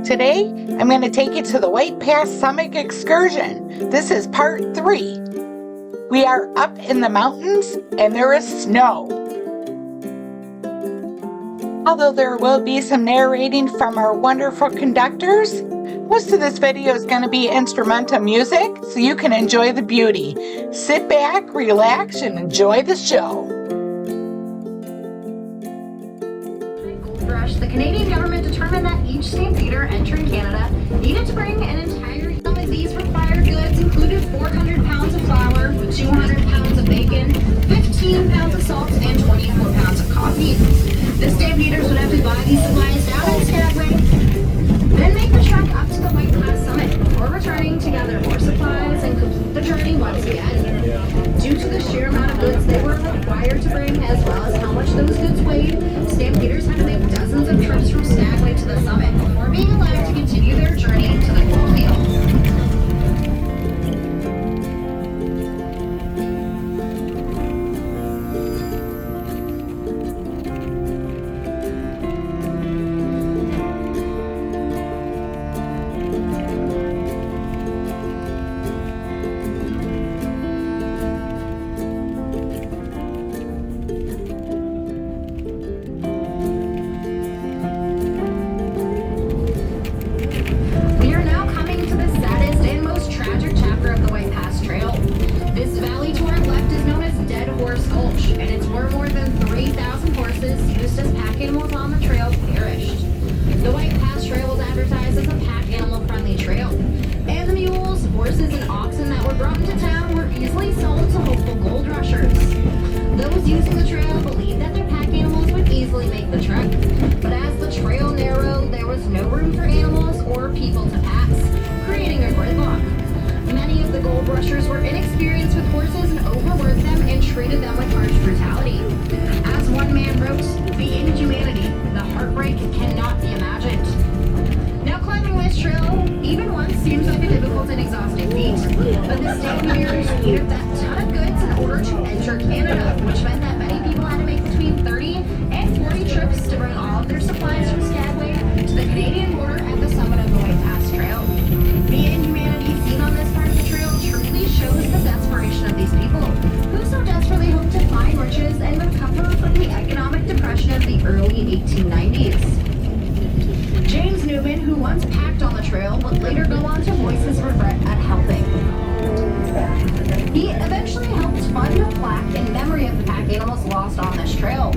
Today, I'm going to take you to the White Pass Summit Excursion. This is part 3. We are up in the mountains and there is snow. Although there will be some narrating from our wonderful conductors, most of this video is going to be instrumental music, so you can enjoy the beauty. Sit back, relax, and enjoy the show. The Canadian government determined that each stampeder entering Canada needed to bring an entire. Some of these required goods included 400 pounds of flour, 200 pounds of bacon, 15 pounds of salt, and 24 pounds of coffee. The stampeders would have to buy these supplies down in Skagway, then make the trek up to the White Pass Summit before returning to gather more supplies and complete the journey once again. Due to the sheer amount of goods they were required to bring, as well as how much those goods weighed, stampeders had to make dozens of trips from Skagway to the summit before being allowed to continue their journey to the gold field. Using the trail believed that their pack animals would easily make the trek, but as the trail narrowed, there was no room for animals or people to pass, creating a gridlock. Many of the gold rushers were inexperienced with horses and overworked them and treated them with harsh brutality. As one man wrote, "The inhumanity, the heartbreak cannot be imagined." Now climbing this trail, even once, seems like a difficult and exhausting feat, but the stampeders needed that ton of goods in order to enter Canada, which meant that many people had to make between 30 and 40 trips to bring all of their supplies from Skagway to the Canadian border at the summit of the White Pass Trail. The inhumanity seen on this part of the trail truly shows the desperation of these people, who so desperately hoped to find riches and recover from the economic depression of the early 1890s. James Newman, who once packed on the trail, would later go on to voice his regret at helping. He eventually helped fund a plaque in memory of the pack animals lost on this trail.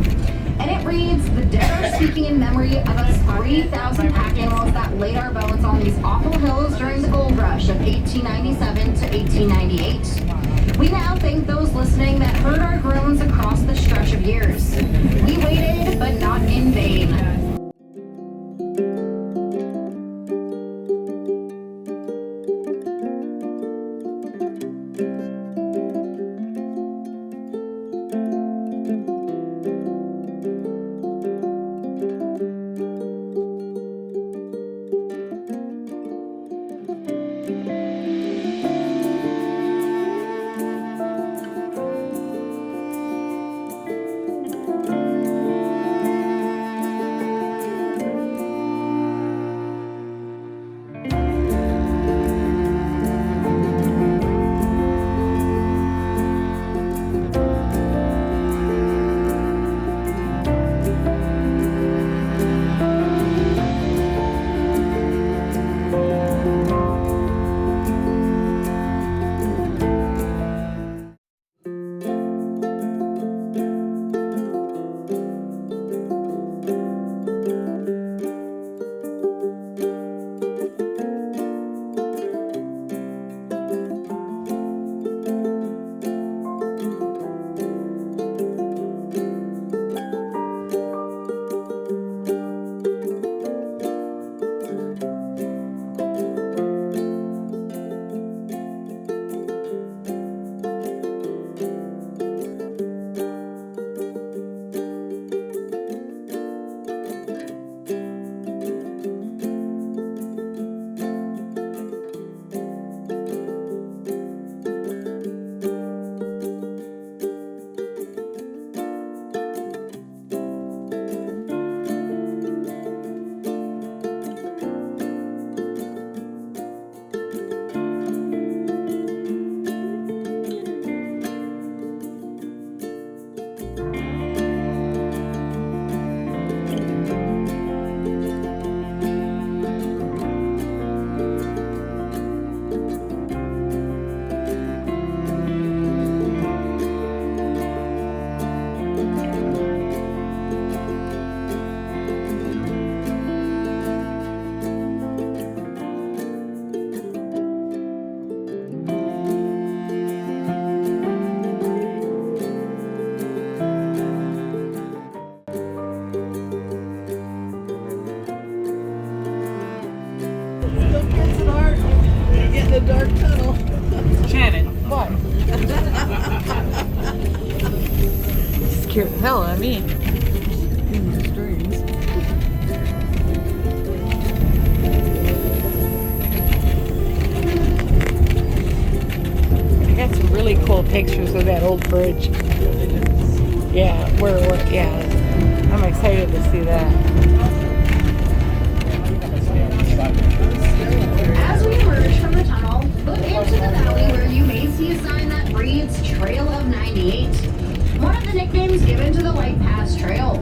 And it reads, "The dead are speaking in memory of us 3,000 pack animals that laid our bones on these awful hills during the gold rush of 1897 to 1898. We now thank those listening that heard our groans across the stretch of years. We waited, but not in vain." in a dark tunnel. Shannon. What? Scared the hell out of me. I got some really cool pictures of that old bridge. Yeah, yeah. I'm excited to see that. As we emerge from the tunnel, look into the valley where you may see a sign that reads Trail of 98, one of the nicknames given to the White Pass Trail.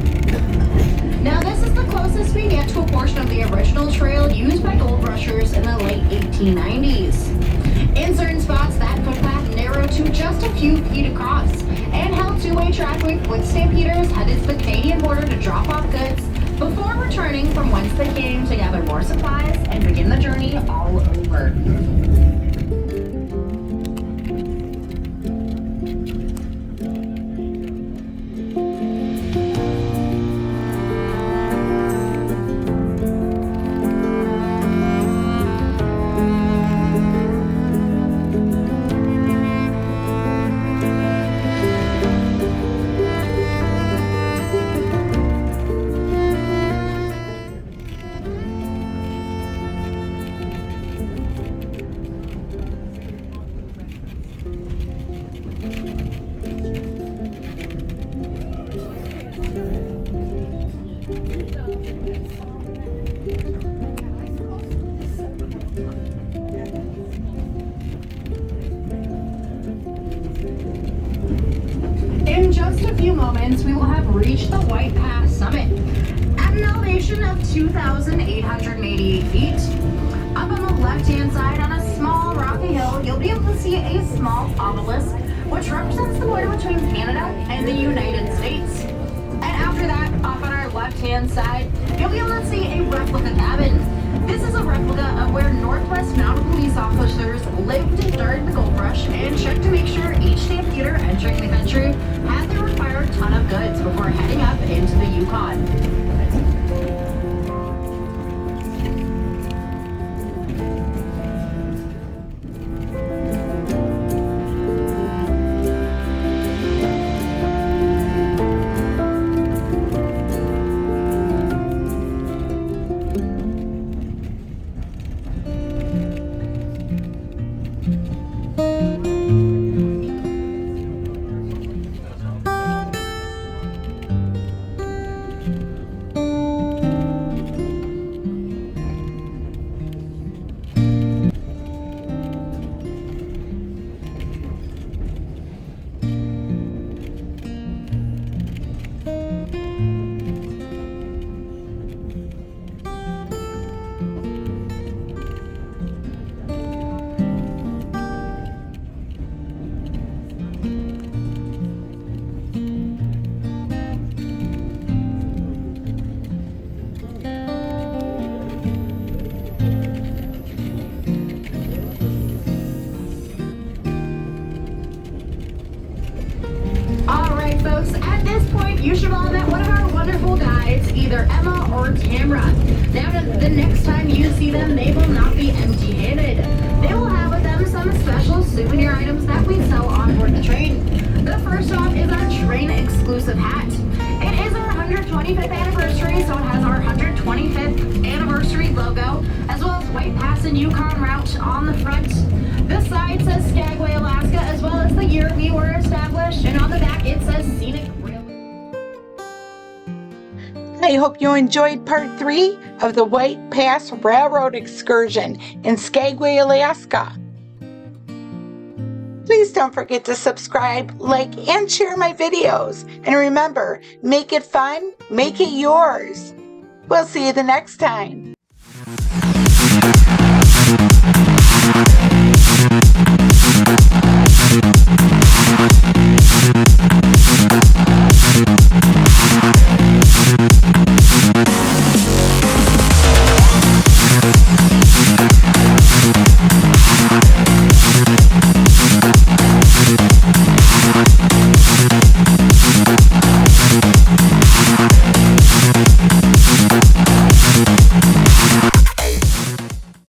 Now this is the closest we get to a portion of the original trail used by gold rushers in the late 1890s. In certain spots, that footpath narrowed to just a few feet across and held two-way traffic with stampeders headed to the Canadian border to drop off goods before returning from whence they came to gather more supplies and begin the journey all over. In just a few moments, we will have reached the White Pass summit. At an elevation of 2,888 feet, up on the left-hand side on a small rocky hill, you'll be able to see a small obelisk, which represents the border between Canada and the United States. And after that, off on our left-hand side, you'll be able to see a replica cabin. This is a replica of where Northwest Mounted Police officers lived during the gold rush and checked to make sure each stampeder entering the country had the required ton of goods before heading up into the Yukon. Folks, at this point, you should all have met one of our wonderful guides, either Emma or Tamra. Now, the next time you see them, they will not be empty-handed. They will have with them some special souvenir items that we sell on board the train. The first off is our train-exclusive hat. It is our 125th anniversary, so it has our 125th anniversary logo, as well as White Pass and Yukon route on the front. The side says Skagway, Alaska, as well as the year we were established, and on the back it says Scenic Railway. I hope you enjoyed part 3 of the White Pass Railroad excursion in Skagway, Alaska. Please don't forget to subscribe, like, and share my videos. And remember, make it fun, make it yours. We'll see you the next time.